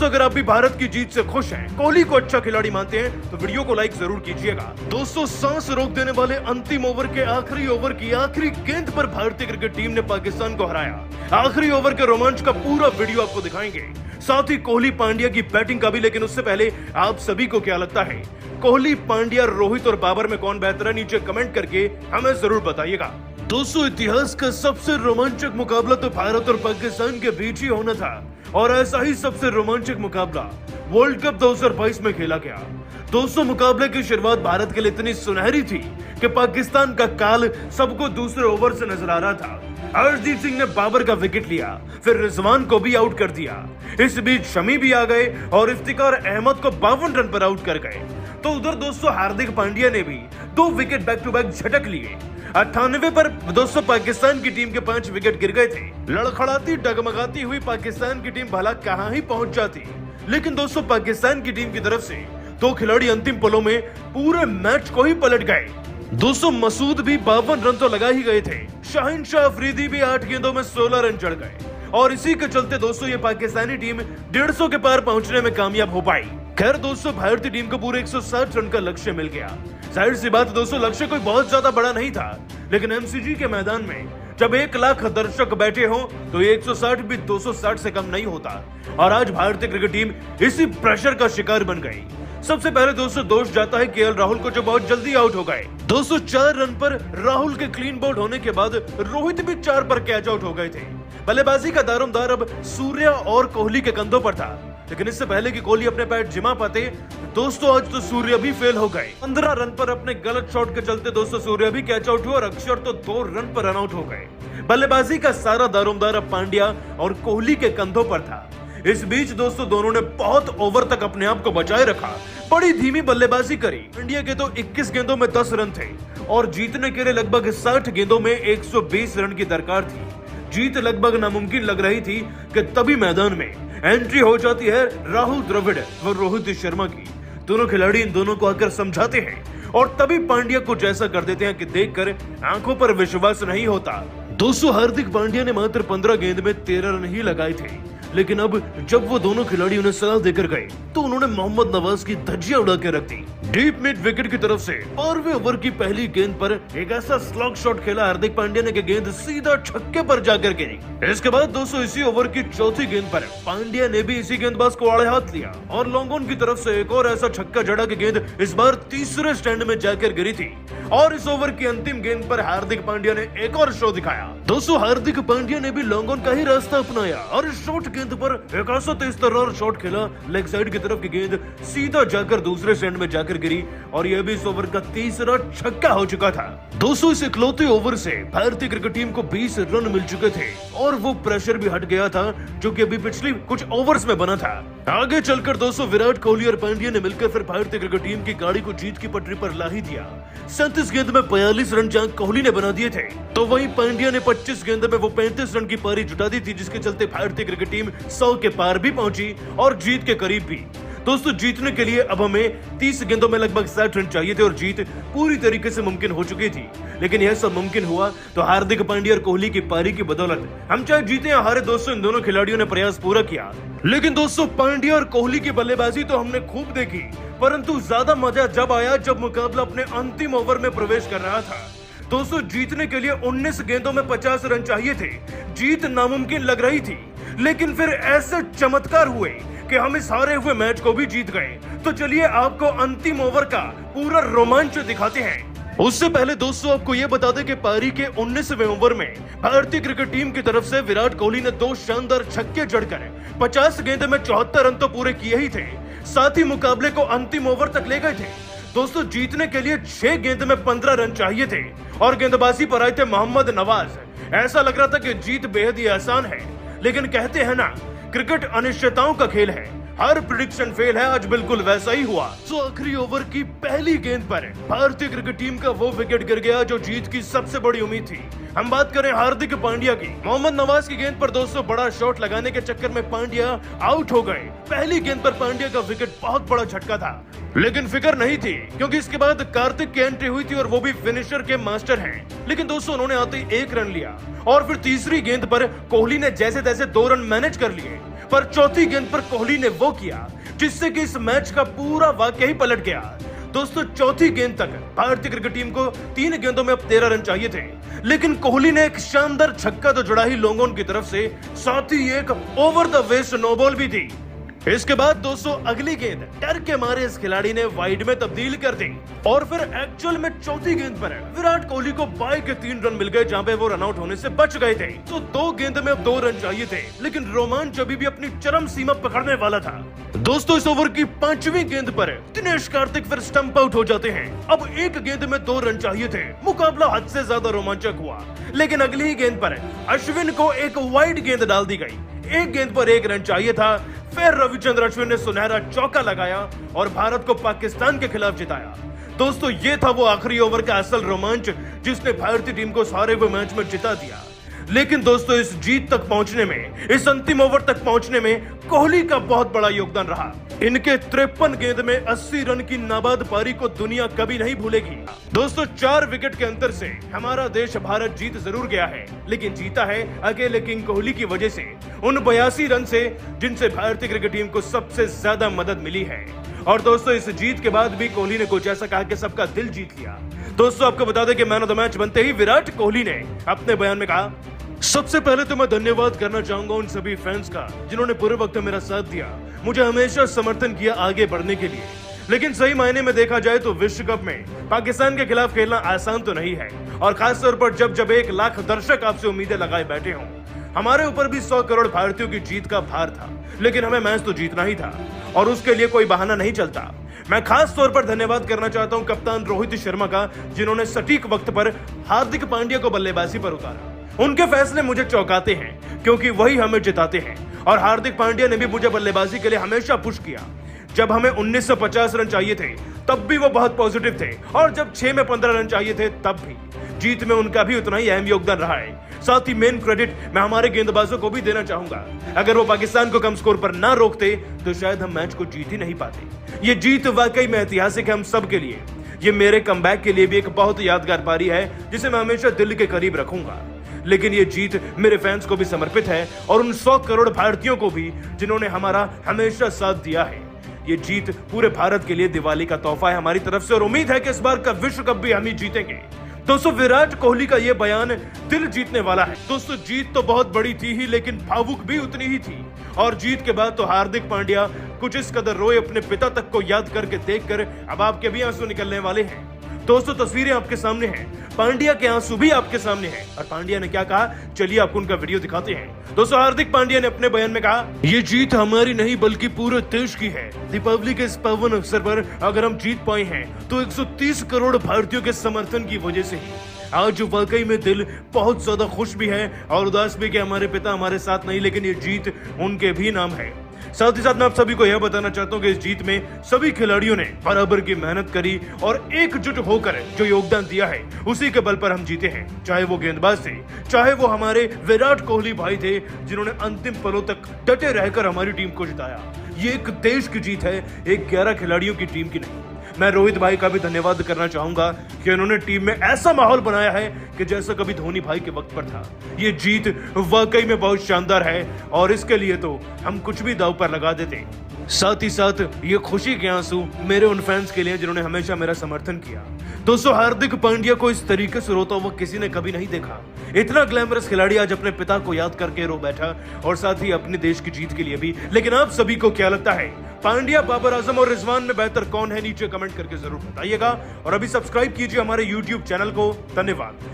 दोस्तों अगर आप भी भारत की जीत से खुश हैं, कोहली को अच्छा खिलाड़ी मानते हैं तो वीडियो को लाइक जरूर कीजिएगा। दोस्तों सांस रोक देने वाले अंतिम ओवर के आखिरी ओवर की आखिरी गेंद पर भारतीय क्रिकेट टीम ने पाकिस्तान को हराया। आखिरी ओवर के रोमांच का पूरा वीडियो आपको दिखाएंगे, साथ ही कोहली पांड्या की बैटिंग का भी। लेकिन उससे पहले आप सभी को क्या लगता है, कोहली, पांड्या, रोहित और बाबर में कौन बेहतर है? नीचे कमेंट करके हमें जरूर बताइएगा। दोस्तों इतिहास का सबसे रोमांचक मुकाबला तो भारत और पाकिस्तान के बीच ही होना था, और ऐसा ही सबसे रोमांचक मुकाबला वर्ल्ड कप 2022 में खेला गया। दोस्तों मुकाबले की शुरुआत भारत के लिए इतनी सुनहरी थी कि पाकिस्तान का काल सबको दूसरे ओवर से नजर आ रहा था। हरदीप सिंह ने बाबर का विकेट लिया, फिर रिजवान को भी आउट कर दिया। इस बीच शमी भी आ गए और इफ्तिकार अहमद को 52 रन पर आउट कर गए। तो उधर दोस्तों हार्दिक पांड्या ने भी 2 विकेट बैक टू बैक झटक लिए। 98 पर दोस्तों पाकिस्तान की टीम के 5 विकेट गिर गए थे। लड़खड़ाती डगमगाती हुई पाकिस्तान की टीम भला कहां ही पहुंच जाती, लेकिन दोस्तों पाकिस्तान की टीम की तरफ से 2 खिलाड़ी अंतिम पलों में पूरे मैच को ही पलट गए। दोस्तों मसूद भी 52 रन तो लगा ही गए थे। शाहीन शाह अफरीदी भी 8 गेंदों में 16 रन चढ़ गए, और इसी के चलते दोस्तों ये पाकिस्तानी टीम 150 के पार पहुंचने में कामयाब हो पाई। खैर दोस्तों भारतीय टीम को पूरे 160 रन का लक्ष्य मिल गया। जाहिर सी बात दोस्तों लक्ष्य कोई बहुत ज्यादा बड़ा नहीं था, लेकिन एमसीजी के मैदान में जब 1 लाख दर्शक बैठे हों तो ये 160 भी 260 से कम नहीं होता। और आज भारतीय क्रिकेट टीम इसी प्रेशर का शिकार बन गई। सबसे पहले दोस्तों दोष जाता है केएल राहुल को, जो बहुत जल्दी आउट हो गए। दोस्तों 4 रन पर राहुल के क्लीन बोल्ड होने के बाद रोहित भी 4 पर कैच आउट हो गए थे। बल्लेबाजी का दारोमदार अब सूर्या और कोहली के कंधों पर था, लेकिन इससे पहले कि कोहली अपने पैर जिमा पाते दोस्तों आज तो सूर्या भी फेल हो गए। 15 रन पर अपने गलत शॉट के चलते दोस्तों सूर्या भी कैच आउट हुआ और अक्षर तो 2 रन पर रन आउट हो गए। बल्लेबाजी का सारा दारोमदार अब पांड्या और कोहली के कंधों पर था। इस बीच दोस्तों दोनों ने बहुत ओवर तक अपने आप को बचाए रखा, बड़ी धीमी बल्लेबाजी करी। इंडिया के तो 21 गेंदों में 10 रन थे और जीतने के लिए लगभग 60 गेंदों में 120 रन की दरकार थी। जीत लगभग नामुमकिन लग रही थी कि तभी मैदान में एंट्री हो जाती है राहुल द्रविड़ व रोहित शर्मा की। दोनों खिलाड़ी इन दोनों को आकर समझाते हैं और तभी पांड्या कुछ ऐसा कर देते हैं कि देखकर आंखों पर विश्वास नहीं होता। दोस्तों हार्दिक पांड्या ने मात्र 15 गेंद में 13 रन ही लगाए थे, लेकिन अब जब वो दोनों खिलाड़ी उन्हें सलाह देकर गए तो उन्होंने मोहम्मद नवाज की धज्जियां उड़ा के रख दी। डीप मिड विकेट की तरफ से 12वें ओवर की पहली गेंद पर एक ऐसा स्लॉग शॉट खेला हार्दिक पांड्या ने कि गेंद सीधा छक्के पर जाकर गिरी। इसके बाद दोस्तों इसी ओवर की 4थी गेंद पर पांड्या ने भी इसी गेंदबाज को आड़े हाथ लिया और लॉन्ग ऑन की तरफ से एक और ऐसा छक्का जड़ा कि गेंद इस बार तीसरे स्टैंड में जाकर गिरी थी। और इस ओवर की अंतिम गेंद पर हार्दिक पांड्या ने एक और शो दिखाया। दोस्तों हार्दिक पांड्या ने भी लॉन्ग ऑन का ही रास्ता अपनाया और इस शॉर्ट गेंद पर एक ऐसा तेज तर्रार शॉट खेला, लेग साइड की तरफ की गेंद सीधा जाकर दूसरे स्टैंड में जाकर गिरी और यह भी इस ओवर का तीसरा छक्का हो चुका था। दोस्तों इस इकलौते ओवर से भारतीय क्रिकेट टीम को 20 रन मिल चुके थे और वो प्रेशर भी हट गया था जो कि अभी पिछली कुछ ओवर्स में बना था। आगे चलकर दोस्तों विराट कोहली और पांड्या ने मिलकर फिर भारतीय क्रिकेट टीम की गाड़ी को जीत की पटरी पर ला ही दिया। 37 गेंद में 42 रन जहां कोहली ने बना दिए थे, तो वहीं पांड्या ने 25 गेंद में वो 35 रन की पारी जुटा दी थी, जिसके चलते भारतीय क्रिकेट टीम 100 के पार भी पहुंची और जीत के करीब भी। दोस्तों जीतने के लिए अब हमें 30 गेंदों में लगभग 60 रन चाहिए थे और जीत पूरी तरीके से मुमकिन हो चुकी थी। लेकिन यह सब मुमकिन हुआ तो हार्दिक पांड्या और कोहली की पारी की बदौलत। हम चाहे जीते या हारे दोस्तों, इन दोनों खिलाड़ियों ने प्रयास पूरा किया। लेकिन दोस्तों पांड्या और कोहली की बल्लेबाजी तो हमने खूब देखी, परंतु ज्यादा मजा जब आया जब मुकाबला अपने अंतिम ओवर में प्रवेश कर रहा था। दोस्तों जीतने के लिए 19 गेंदों में 50 रन चाहिए थे। जीत नामुमकिन लग रही थी, लेकिन फिर ऐसे चमत्कार हुए कि हम इस हारे हुए मैच को भी जीत गए। तो चलिए आपको अंतिम ओवर का पूरा रोमांच दिखाते हैं। उससे पहले दोस्तों आपको यह बता दें कि पारी के 19वें ओवर में भारतीय क्रिकेट टीम की तरफ से विराट कोहली ने 2 शानदार छक्के जड़कर 50 गेंद में 74 रन तो पूरे किए ही थे, साथ ही मुकाबले को अंतिम ओवर तक ले गए थे। दोस्तों जीतने के लिए 6 गेंद में 15 रन चाहिए थे और गेंदबाजी पर आए थे मोहम्मद नवाज। ऐसा लग रहा था कि जीत बेहद ही आसान है, लेकिन कहते हैं ना क्रिकेट अनिश्चितताओं का खेल है, हर प्रिडिक्शन फेल है। आज बिल्कुल वैसा ही हुआ। तो आखिरी ओवर की पहली गेंद पर भारतीय क्रिकेट टीम का वो विकेट गिर गया जो जीत की सबसे बड़ी उम्मीद थी। हम बात करें हार्दिक पांड्या की। मोहम्मद नवाज की गेंद पर दोस्तों बड़ा शॉट लगाने के चक्कर में पांड्या आउट हो गए। पहली गेंद पर पांड्या का विकेट बहुत बड़ा झटका था। लेकिन फिक्र नहीं थी, क्योंकि इसके बाद कार्तिक की एंट्री हुई थी और वो भी फिनिशर के मास्टर हैं। लेकिन दोस्तों उन्होंने आते ही 1 रन लिया और फिर तीसरी गेंद पर कोहली ने जैसे तैसे 2 रन मैनेज कर लिए, पर चौथी गेंद पर कोहली ने वो किया जिससे कि इस मैच का पूरा वाकया ही पलट गया। दोस्तों चौथी गेंद तक भारतीय क्रिकेट टीम को 3 गेंदों में अब 13 रन चाहिए थे, लेकिन कोहली ने एक शानदार छक्का तो जड़ा ही लोगों की तरफ से, साथ ही एक over the waist no ball भी थी। इसके बाद दोस्तों अगली गेंद डर के मारे इस खिलाड़ी ने वाइड में तब्दील कर दी और फिर एक्चुअल में चौथी गेंद पर विराट कोहली को बाई के 3 रन मिल गए, जहां पे वो रन आउट होने से बच गए थे। तो 2 गेंद में अब 2 रन चाहिए थे, लेकिन रोमांच अभी भी अपनी चरम सीमा पकड़ने वाला था। दोस्तों इस ओवर की 5वीं गेंद पर दिनेश कार्तिक फिर स्टंप आउट हो जाते हैं। अब 1 गेंद में 2 रन चाहिए थे। मुकाबला हद से ज्यादा रोमांचक हुआ, लेकिन अगली ही गेंद पर अश्विन को एक वाइड गेंद डाल दी गई। 1 गेंद पर 1 रन चाहिए था। फिर रविचंद्र अश्विन ने सुनहरा चौका लगाया और भारत को पाकिस्तान के खिलाफ जिताया। दोस्तों ये था वो आखिरी ओवर का असल रोमांच जिसने भारतीय टीम को सारे हुए मैच में जिता दिया। लेकिन दोस्तों इस जीत तक पहुंचने में, इस अंतिम ओवर तक पहुंचने में कोहली का बहुत बड़ा योगदान रहा। इनके 53 गेंद में 80 रन की नाबाद पारी को दुनिया कभी नहीं भूलेगी। दोस्तों 4 विकेट के अंतर से हमारा देश भारत जीत जरूर गया है, लेकिन जीता है अकेले किंग कोहली की वजह से, उन 82 रन से जिनसे भारतीय क्रिकेट टीम को सबसे ज्यादा मदद मिली है। और दोस्तों इस जीत के बाद भी कोहली ने कुछ ऐसा कहा कि सबका दिल जीत लिया। दोस्तों आपको बता दें कि मैन ऑफ द मैच बनते ही विराट कोहली ने अपने बयान में कहा, सबसे पहले तो मैं धन्यवाद करना चाहूंगा उन सभी फैंस का जिन्होंने पूरे वक्त मेरा साथ दिया, मुझे हमेशा समर्थन किया आगे बढ़ने के लिए। लेकिन सही मायने में देखा जाए तो विश्व कप में पाकिस्तान के खिलाफ खेलना आसान तो नहीं है, और खासतौर पर जब 1 लाख दर्शक आपसे उम्मीदें लगाए बैठे हों। हमारे ऊपर भी 100 करोड़ भारतीयों की जीत का भार था, लेकिन हमें मैच तो जीतना ही था और उसके लिए कोई बहाना नहीं चलता। मैं खास तौर पर धन्यवाद करना चाहता हूं कप्तान रोहित शर्मा का, जिन्होंने सटीक वक्त पर हार्दिक पांड्या को बल्लेबाजी पर उतारा। उनके फैसले मुझे चौंकाते हैं क्योंकि वही हमें जिताते हैं, और हार्दिक पांड्या ने भी मुझे बल्लेबाजी के लिए हमेशा पुश किया। जब हमें 1950 रन चाहिए थे तब भी वो बहुत पॉजिटिव थे, और जब 6 में 15 रन चाहिए थे तब भी। जीत में उनका भी उतना ही अहम योगदान रहा है। साथ ही मेन क्रेडिट मैं हमारे गेंदबाजों को भी देना चाहूंगा। अगर वो पाकिस्तान को कम स्कोर पर ना रोकते तो शायद हम मैच को जीत ही नहीं पाते। ये जीत वाकई में ऐतिहासिक है हम सब के लिए। ये मेरे कमबैक के लिए भी एक बहुत यादगार पारी है जिसे मैं हमेशा दिल के करीब रखूंगा। लेकिन ये जीत मेरे फैंस को भी समर्पित है, और उन 100 करोड़ भारतीयों को भी जिन्होंने हमारा हमेशा साथ दिया है। ये जीत पूरे भारत के लिए दिवाली का तोहफा है हमारी तरफ से, और उम्मीद है कि इस बार का विश्व कप भी हम ही जीतेंगे। दोस्तों विराट कोहली का ये बयान दिल जीतने वाला है। दोस्तों जीत तो बहुत बड़ी थी ही, लेकिन भावुक भी उतनी ही थी। और जीत के बाद तो हार्दिक पांड्या कुछ इस कदर रोए, अपने पिता तक को याद करके देखकर अब आपके भी आंसू निकलने वाले हैं। दोस्तों तस्वीरें आपके सामने हैं, पांड्या के आंसू भी आपके सामने हैं, और पांड्या ने क्या कहा चलिए आपको उनका वीडियो दिखाते हैं। दोस्तों हार्दिक पांड्या ने अपने बयान में कहा, ये जीत हमारी नहीं बल्कि पूरे देश की है। दीपावली के इस पावन अवसर पर अगर हम जीत पाए हैं तो 130 करोड़ भारतीयों के समर्थन की वजह से ही। आज वाकई में दिल बहुत ज्यादा खुश भी है और उदास भी कि हमारे पिता हमारे साथ नहीं, लेकिन ये जीत उनके भी नाम है। साथ ही साथ मैं आप सभी को यह बताना चाहता हूं कि इस जीत में सभी खिलाड़ियों ने बराबर की मेहनत करी और एकजुट होकर जो योगदान दिया है उसी के बल पर हम जीते हैं। चाहे वो गेंदबाज थे, चाहे वो हमारे विराट कोहली भाई थे जिन्होंने अंतिम पलों तक डटे रहकर हमारी टीम को जिताया। ये एक देश की जीत है, एक 11 खिलाड़ियों की टीम की नहीं। मैं रोहित भाई का भी धन्यवाद करना चाहूंगा कि उन्होंने टीम में ऐसा माहौल बनाया है कि जैसा कभी धोनी भाई के वक्त पर था। ये जीत वाकई में बहुत शानदार है और इसके लिए तो हम कुछ भी दांव पर लगा देते। साथ ही साथ ये खुशी के आंसू मेरे उन फैंस के लिए जिन्होंने हमेशा मेरा समर्थन किया। दोस्तों हार्दिक पांड्या को इस तरीके से रोता हुआ किसी ने कभी नहीं देखा। इतना ग्लैमरस खिलाड़ी आज अपने पिता को याद करके रो बैठा, और साथ ही अपने देश की जीत के लिए भी। लेकिन आप सभी को क्या लगता है, पांड्या, बाबर आजम और रिजवान में बेहतर कौन है? नीचे कमेंट करके जरूर बताइएगा, और अभी सब्सक्राइब कीजिए हमारे YouTube चैनल को। धन्यवाद।